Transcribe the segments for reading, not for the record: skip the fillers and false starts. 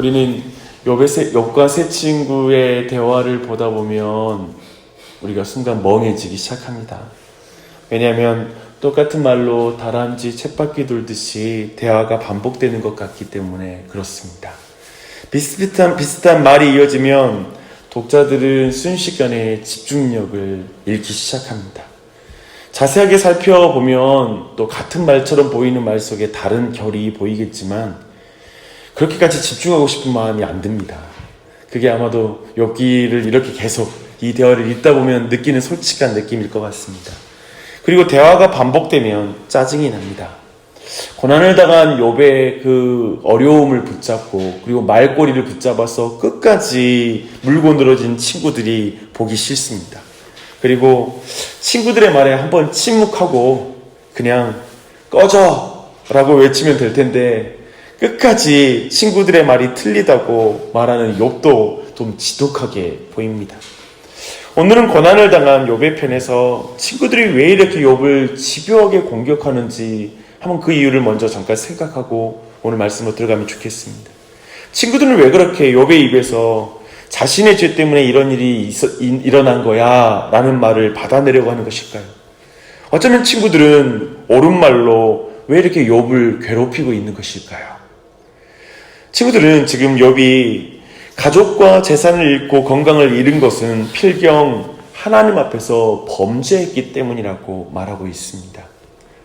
우리는 욥과 세 친구의 대화를 보다 보면 우리가 순간 멍해지기 시작합니다. 왜냐하면 똑같은 말로 다람쥐 쳇바퀴 돌듯이 대화가 반복되는 것 같기 때문에 그렇습니다. 비슷한 말이 이어지면 독자들은 순식간에 집중력을 잃기 시작합니다. 자세하게 살펴보면 또 같은 말처럼 보이는 말 속에 다른 결이 보이겠지만 그렇게까지 집중하고 싶은 마음이 안 듭니다. 그게 아마도 욥기를 이렇게 계속 이 대화를 읽다 보면 느끼는 솔직한 느낌일 것 같습니다. 그리고 대화가 반복되면 짜증이 납니다. 고난을 당한 욥의 그 어려움을 붙잡고 그리고 말꼬리를 붙잡아서 끝까지 물고 늘어진 친구들이 보기 싫습니다. 그리고 친구들의 말에 한번 침묵하고 그냥 꺼져 라고 외치면 될 텐데 끝까지 친구들의 말이 틀리다고 말하는 욥도 좀 지독하게 보입니다. 오늘은 고난을 당한 욥의 편에서 친구들이 왜 이렇게 욥을 집요하게 공격하는지 한번 그 이유를 먼저 잠깐 생각하고 오늘 말씀으로 들어가면 좋겠습니다. 친구들은 왜 그렇게 욥의 입에서 자신의 죄 때문에 이런 일이 일어난 거야 라는 말을 받아내려고 하는 것일까요? 어쩌면 친구들은 옳은 말로 왜 이렇게 욥을 괴롭히고 있는 것일까요? 친구들은 지금 욥이 가족과 재산을 잃고 건강을 잃은 것은 필경 하나님 앞에서 범죄했기 때문이라고 말하고 있습니다.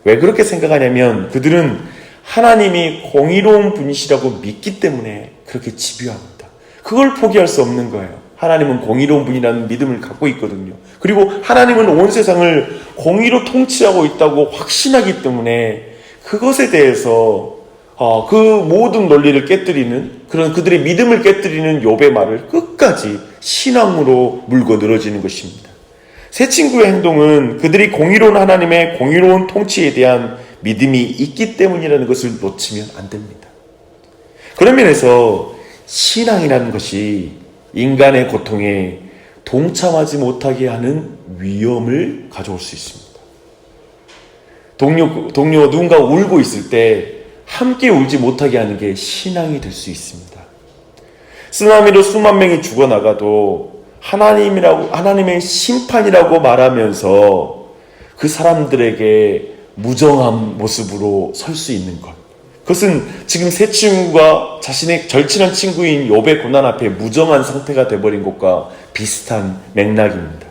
왜 그렇게 생각하냐면 그들은 하나님이 공의로운 분이시라고 믿기 때문에 그렇게 집요합니다. 그걸 포기할 수 없는 거예요. 하나님은 공의로운 분이라는 믿음을 갖고 있거든요. 그리고 하나님은 온 세상을 공의로 통치하고 있다고 확신하기 때문에 그것에 대해서 그 모든 논리를 깨뜨리는 그런 그들의 믿음을 깨뜨리는 욥의 말을 끝까지 신앙으로 물고 늘어지는 것입니다. 세 친구의 행동은 그들이 공의로운 하나님의 공의로운 통치에 대한 믿음이 있기 때문이라는 것을 놓치면 안 됩니다. 그런 면에서 신앙이라는 것이 인간의 고통에 동참하지 못하게 하는 위험을 가져올 수 있습니다. 동료 누군가 울고 있을 때 함께 울지 못하게 하는 게 신앙이 될 수 있습니다. 쓰나미로 수만 명이 죽어나가도 하나님의 심판이라고 말하면서 그 사람들에게 무정한 모습으로 설 수 있는 것. 그것은 지금 세 친구가 자신의 절친한 친구인 욥의 고난 앞에 무정한 상태가 되어버린 것과 비슷한 맥락입니다.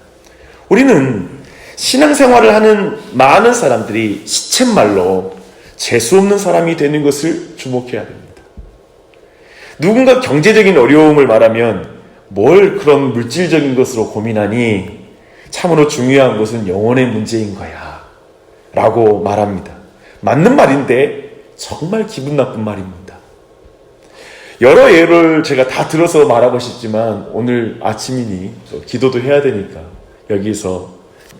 우리는 신앙생활을 하는 많은 사람들이 시쳇말로 재수없는 사람이 되는 것을 주목해야 됩니다. 누군가 경제적인 어려움을 말하면 뭘 그런 물질적인 것으로 고민하니 참으로 중요한 것은 영혼의 문제인 거야 라고 말합니다. 맞는 말인데 정말 기분 나쁜 말입니다. 여러 예를 제가 다 들어서 말하고 싶지만 오늘 아침이니 기도도 해야 되니까 여기서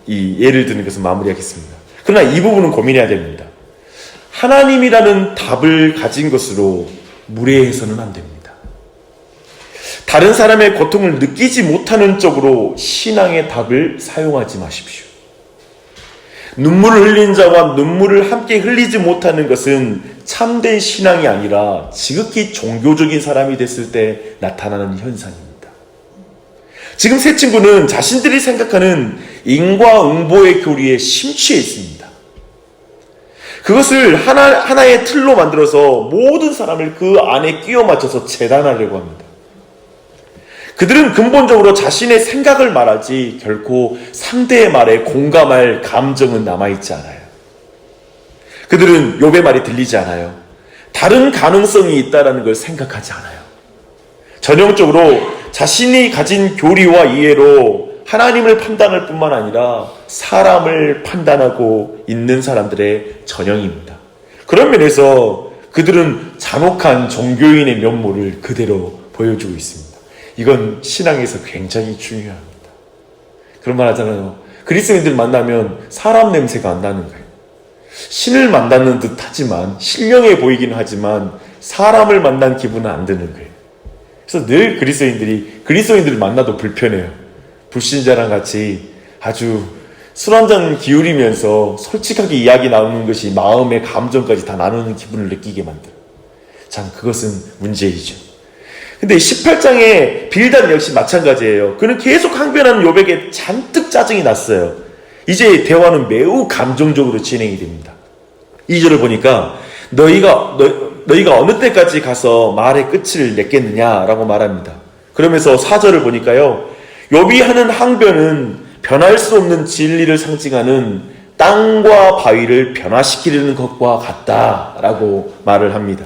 이 예를 드는 것은 마무리하겠습니다. 그러나 이 부분은 고민해야 됩니다. 하나님이라는 답을 가진 것으로 무례해서는 안 됩니다. 다른 사람의 고통을 느끼지 못하는 쪽으로 신앙의 답을 사용하지 마십시오. 눈물을 흘린 자와 눈물을 함께 흘리지 못하는 것은 참된 신앙이 아니라 지극히 종교적인 사람이 됐을 때 나타나는 현상입니다. 지금 세 친구는 자신들이 생각하는 인과응보의 교리에 심취해 있습니다. 그것을 하나의 틀로 만들어서 모든 사람을 그 안에 끼워 맞춰서 재단하려고 합니다. 그들은 근본적으로 자신의 생각을 말하지 결코 상대의 말에 공감할 감정은 남아있지 않아요. 그들은 욥의 말이 들리지 않아요. 다른 가능성이 있다는 걸 생각하지 않아요. 전형적으로 자신이 가진 교리와 이해로 하나님을 판단할 뿐만 아니라 사람을 판단하고 있는 사람들의 전형입니다. 그런 면에서 그들은 잔혹한 종교인의 면모를 그대로 보여주고 있습니다. 이건 신앙에서 굉장히 중요합니다. 그런 말 하잖아요. 그리스도인들 만나면 사람 냄새가 안 나는 거예요. 신을 만나는 듯 하지만 신령해 보이긴 하지만 사람을 만난 기분은 안 드는 거예요. 그래서 늘 그리스도인들을 만나도 불편해요. 불신자랑 같이 아주 술 한잔 기울이면서 솔직하게 이야기 나누는 것이 마음의 감정까지 다 나누는 기분을 느끼게 만들어요. 참 그것은 문제이죠. 근데 18장의 빌닷 역시 마찬가지예요. 그는 계속 항변하는 욥에게 잔뜩 짜증이 났어요. 이제 대화는 매우 감정적으로 진행이 됩니다. 2절을 보니까 너희가 어느 때까지 가서 말의 끝을 맺겠느냐라고 말합니다. 그러면서 4절을 보니까요, 욥이 하는 항변은 변할 수 없는 진리를 상징하는 땅과 바위를 변화시키려는 것과 같다라고 말을 합니다.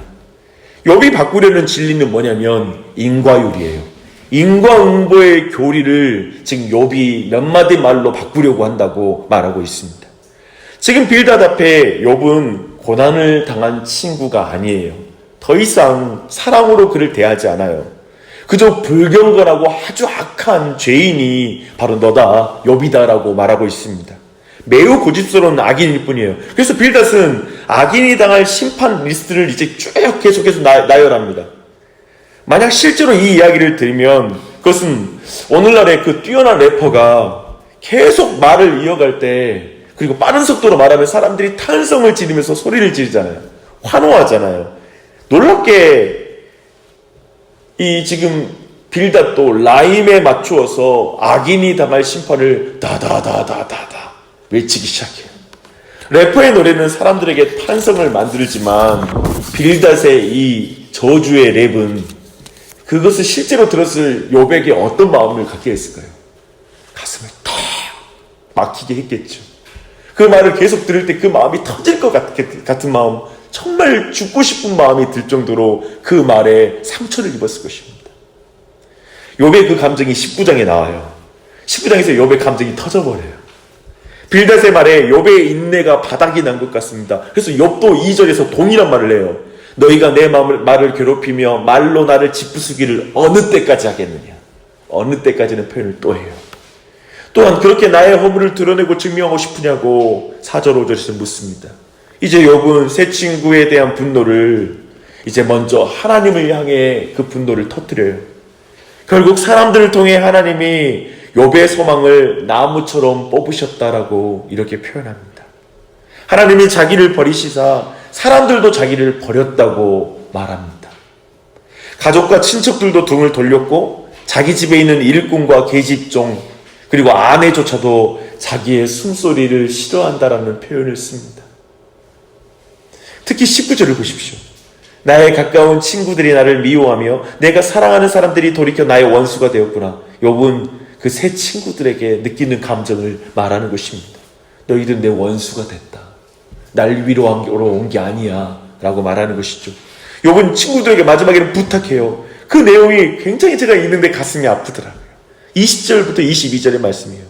욥이 바꾸려는 진리는 뭐냐면 인과율이에요. 인과응보의 교리를 지금 욥이 몇 마디 말로 바꾸려고 한다고 말하고 있습니다. 지금 빌닷 앞에 욥은 고난을 당한 친구가 아니에요. 더 이상 사랑으로 그를 대하지 않아요. 그저 불경건하고 아주 악한 죄인이 바로 너다, 욥이다라고 말하고 있습니다. 매우 고집스러운 악인일 뿐이에요. 그래서 빌닷은 악인이 당할 심판 리스트를 이제 쭉 계속해서 나열합니다. 만약 실제로 이 이야기를 들으면 그것은 오늘날의 그 뛰어난 래퍼가 계속 말을 이어갈 때, 그리고 빠른 속도로 말하면 사람들이 탄성을 지르면서 소리를 지르잖아요. 환호하잖아요. 놀랍게 이 지금 빌닷도 라임에 맞추어서 악인이 당할 심판을 다다다다다다 외치기 시작해요. 래퍼의 노래는 사람들에게 탄성을 만들지만 빌닷의 이 저주의 랩은 그것을 실제로 들었을 욥에게 어떤 마음을 갖게 했을까요? 가슴을 탁 막히게 했겠죠. 그 말을 계속 들을 때 그 마음이 터질 것 같은 마음, 정말 죽고 싶은 마음이 들 정도로 그 말에 상처를 입었을 것입니다. 욥의 그 감정이 19장에 나와요. 19장에서 욥의 감정이 터져버려요. 빌닷의 말에 욥의 인내가 바닥이 난 것 같습니다. 그래서 욥도 2절에서 동일한 말을 해요. 너희가 내 말을 괴롭히며 말로 나를 짓부수기를 어느 때까지 하겠느냐. 어느 때까지는 표현을 또 해요. 또한 그렇게 나의 허물을 드러내고 증명하고 싶으냐고 4절 5절에서 묻습니다. 이제 욥은 새 친구에 대한 분노를 이제 먼저 하나님을 향해 그 분노를 터뜨려요. 결국 사람들을 통해 하나님이 욥의 소망을 나무처럼 뽑으셨다라고 이렇게 표현합니다. 하나님이 자기를 버리시사 사람들도 자기를 버렸다고 말합니다. 가족과 친척들도 등을 돌렸고 자기 집에 있는 일꾼과 계집종 그리고 아내조차도 자기의 숨소리를 싫어한다라는 표현을 씁니다. 특히 19절을 보십시오. 나의 가까운 친구들이 나를 미워하며 내가 사랑하는 사람들이 돌이켜 나의 원수가 되었구나. 욥은 그 새 친구들에게 느끼는 감정을 말하는 것입니다. 너희들은 내 원수가 됐다. 날 위로하러 온 게 아니야 라고 말하는 것이죠. 욥은 친구들에게 마지막에는 부탁해요. 그 내용이 굉장히 제가 읽는데 가슴이 아프더라고요. 20절부터 22절의 말씀이에요.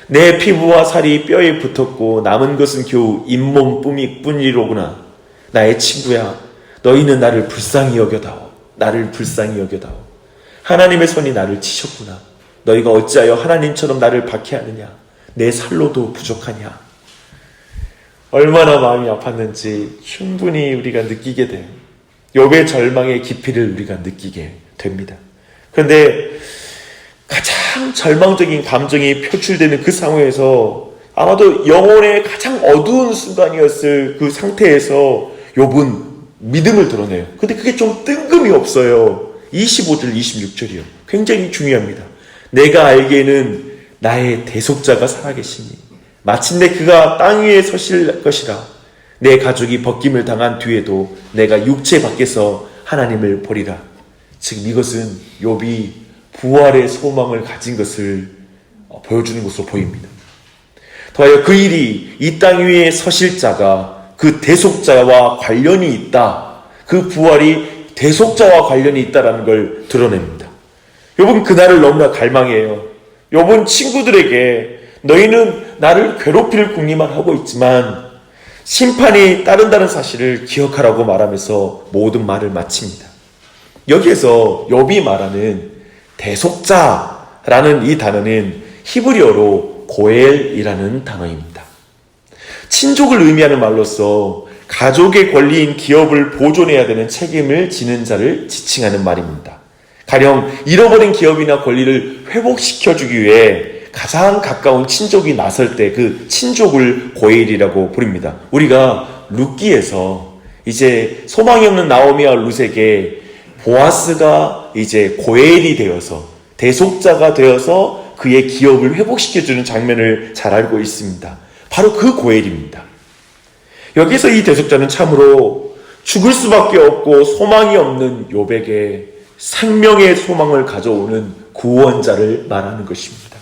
내 피부와 살이 뼈에 붙었고 남은 것은 겨우 잇몸뿐이로구나. 나의 친구야, 너희는 나를 불쌍히 여겨다오. 나를 불쌍히 여겨다오. 하나님의 손이 나를 치셨구나. 너희가 어찌하여 하나님처럼 나를 박해하느냐. 내 살로도 부족하냐. 얼마나 마음이 아팠는지 충분히 우리가 느끼게 돼요. 욥의 절망의 깊이를 우리가 느끼게 됩니다. 그런데 가장 절망적인 감정이 표출되는 그 상황에서 아마도 영혼의 가장 어두운 순간이었을 그 상태에서 욥은 믿음을 드러내요. 근데 그게 좀 뜬금이 없어요. 25절, 26절이요. 굉장히 중요합니다. 내가 알기에는 나의 대속자가 살아계시니 마침내 그가 땅 위에 서실 것이라. 내 가족이 벗김을 당한 뒤에도 내가 육체 밖에서 하나님을 보리라. 지금 이것은 욥이 부활의 소망을 가진 것을 보여주는 것으로 보입니다. 더하여 그 일이 이 땅 위에 서실 자가 그 대속자와 관련이 있다. 그 부활이 대속자와 관련이 있다라는 걸 드러냅니다. 욥은 그날을 너무나 갈망해요. 욥은 친구들에게 너희는 나를 괴롭힐 궁리만 하고 있지만 심판이 따른다는 사실을 기억하라고 말하면서 모든 말을 마칩니다. 여기에서 욥이 말하는 대속자라는 이 단어는 히브리어로 고엘이라는 단어입니다. 친족을 의미하는 말로서 가족의 권리인 기업을 보존해야 되는 책임을 지는 자를 지칭하는 말입니다. 가령 잃어버린 기업이나 권리를 회복시켜주기 위해 가장 가까운 친족이 나설 때 그 친족을 고엘이라고 부릅니다. 우리가 룻기에서 이제 소망이 없는 나오미와 룻에게 보아스가 욥이가 이제 고엘이 되어서 대속자가 되어서 그의 기업을 회복시켜주는 장면을 잘 알고 있습니다. 바로 그 고엘입니다. 여기서 이 대속자는 참으로 죽을 수밖에 없고 소망이 없는 욥에게 생명의 소망을 가져오는 구원자를 말하는 것입니다.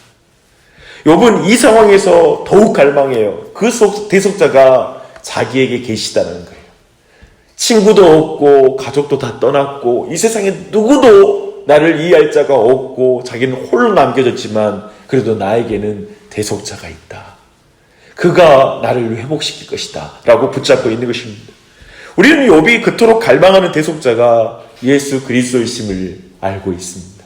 욥은 이 상황에서 더욱 갈망해요. 그 대속자가 자기에게 계시다는 거예요. 친구도 없고 가족도 다 떠났고 이 세상에 누구도 나를 이해할 자가 없고 자기는 홀로 남겨졌지만 그래도 나에게는 대속자가 있다. 그가 나를 회복시킬 것이다 라고 붙잡고 있는 것입니다. 우리는 욥이 그토록 갈망하는 대속자가 예수 그리스도이심을 알고 있습니다.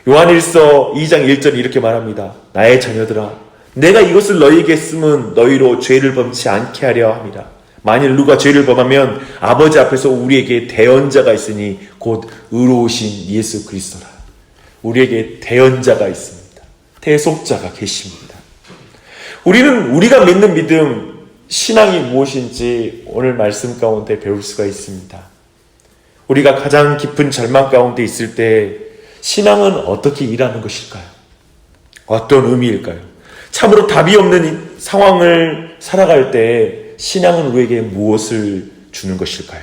요한일서 2장 1절이 이렇게 말합니다. 나의 자녀들아 내가 이것을 너희에게 쓰면 너희로 죄를 범치 않게 하려 함이라. 만일 누가 죄를 범하면 아버지 앞에서 우리에게 대언자가 있으니 곧 의로우신 예수 그리스도라. 우리에게 대언자가 있습니다. 대속자가 계십니다. 우리는 우리가 믿는 믿음, 신앙이 무엇인지 오늘 말씀 가운데 배울 수가 있습니다. 우리가 가장 깊은 절망 가운데 있을 때 신앙은 어떻게 일하는 것일까요? 어떤 의미일까요? 참으로 답이 없는 상황을 살아갈 때 신앙은 우리에게 무엇을 주는 것일까요?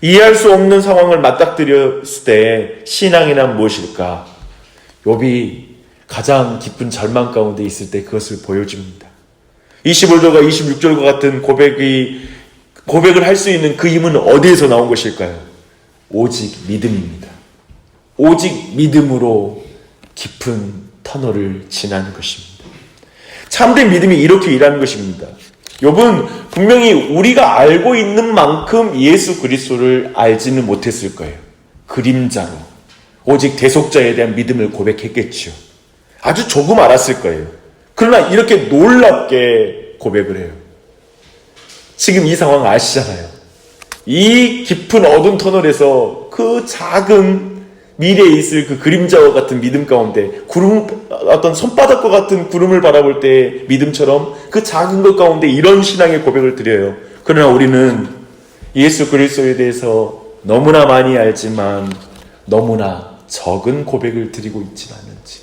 이해할 수 없는 상황을 맞닥뜨렸을 때 신앙이란 무엇일까? 욥이 가장 깊은 절망 가운데 있을 때 그것을 보여줍니다. 25절과 26절과 같은 고백을 할 수 있는 그 힘은 어디에서 나온 것일까요? 오직 믿음입니다. 오직 믿음으로 깊은 터널을 지나는 것입니다. 참된 믿음이 이렇게 일하는 것입니다. 욥은 분명히 우리가 알고 있는 만큼 예수 그리스도를 알지는 못했을 거예요. 그림자로 오직 대속자에 대한 믿음을 고백했겠죠. 아주 조금 알았을 거예요. 그러나 이렇게 놀랍게 고백을 해요. 지금 이 상황 아시잖아요. 이 깊은 어두운 터널에서 그 작은 미래에 있을 그 그림자와 같은 믿음 가운데 어떤 손바닥과 같은 구름을 바라볼 때 믿음처럼 그 작은 것 가운데 이런 신앙의 고백을 드려요. 그러나 우리는 예수 그리스도에 대해서 너무나 많이 알지만 너무나 적은 고백을 드리고 있지는 않은지.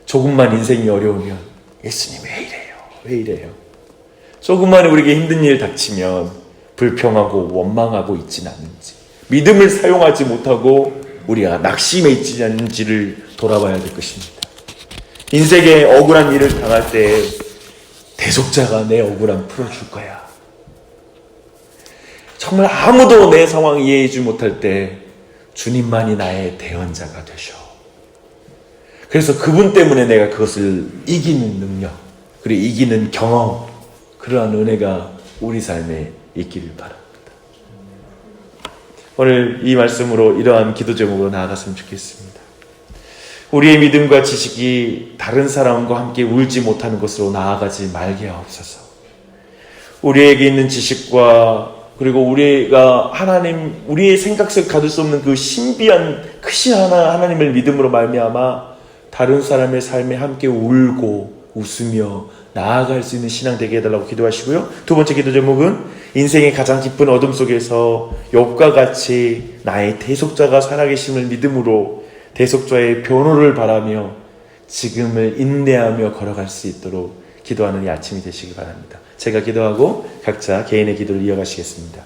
조금만 인생이 어려우면 예수님 왜 이래요? 조금만 우리에게 힘든 일 닥치면 불평하고 원망하고 있지는 않은지. 믿음을 사용하지 못하고 우리가 낙심해 있지 않는지를 돌아봐야 될 것입니다. 인생에 억울한 일을 당할 때 대속자가 내 억울함 풀어줄 거야. 정말 아무도 내 상황 이해해주지 못할 때 주님만이 나의 대언자가 되셔. 그래서 그분 때문에 내가 그것을 이기는 능력, 그리고 이기는 경험, 그러한 은혜가 우리 삶에 있기를 바랍니다. 오늘 이 말씀으로 이러한 기도 제목으로 나아갔으면 좋겠습니다. 우리의 믿음과 지식이 다른 사람과 함께 울지 못하는 것으로 나아가지 말게 하옵소서. 우리에게 있는 지식과 그리고 우리가 우리의 생각 속 가질 수 없는 그 신비한 크신 하나님을 믿음으로 말미암아 다른 사람의 삶에 함께 울고 웃으며 나아갈 수 있는 신앙 되게 해달라고 기도하시고요. 두 번째 기도 제목은 인생의 가장 깊은 어둠 속에서 욥과 같이 나의 대속자가 살아계심을 믿음으로 대속자의 변호를 바라며 지금을 인내하며 걸어갈 수 있도록 기도하는 이 아침이 되시기 바랍니다. 제가 기도하고 각자 개인의 기도를 이어가시겠습니다.